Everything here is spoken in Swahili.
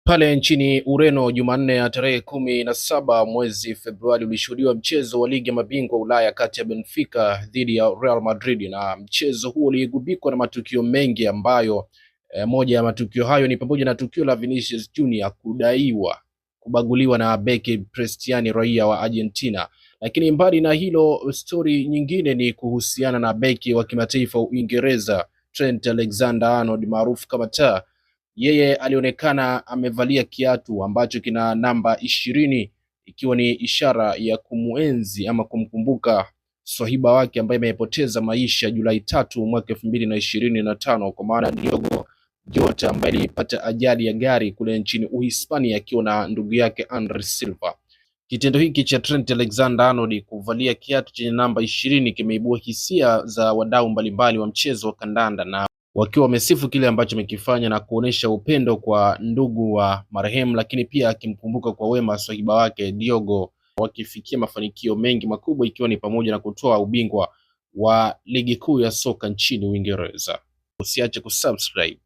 Pale nchini Ureno Jumanne ya tarehe 17 mwezi Februari ulishuhudiwa mchezo wa ligi ya mabingwa Ulaya kati ya Benfica dhidi ya Real Madrid, na mchezo huo uligubikwa na matukio mengi ambayo moja ya matukio hayo ni pamoja na tukio la Vinicius Junior kudaiwa kubaguliwa na beki Cristiano, raia wa Argentina. Lakini mbali na hilo, story nyingine ni kuhusiana na beki wa kimataifa wa Uingereza Trent Alexander-Arnold maarufu kama Taa. Yeye alionekana amevalia kiatu ambacho kina namba 20, ikiwa ni ishara ya kumuenzi ama kumkumbuka swahiba wake ambaye amepoteza maisha Julai 3 mwaka 2025, kwa maana Diogo Jota ambaye alipata ajali ya gari kule nchini Uhispania akiwa na ndugu yake Andres Silva. Kitendo hiki cha Trent Alexander-Arnold kuvalia kiatu chenye namba 20 kimeibua hisia za wadau mbalimbali wa mchezo wa kandanda, na wakiwa wamesifu kile ambacho amekifanya na kuonesha upendo kwa ndugu wa marehemu, lakini pia akimkumbuka kwa wema swahiba wake Diogo, wakifikia mafanikio mengi makubwa ikiwa ni pamoja na kutoa ubingwa wa ligi kuu ya soka nchini Uingereza. Usiache kusubscribe.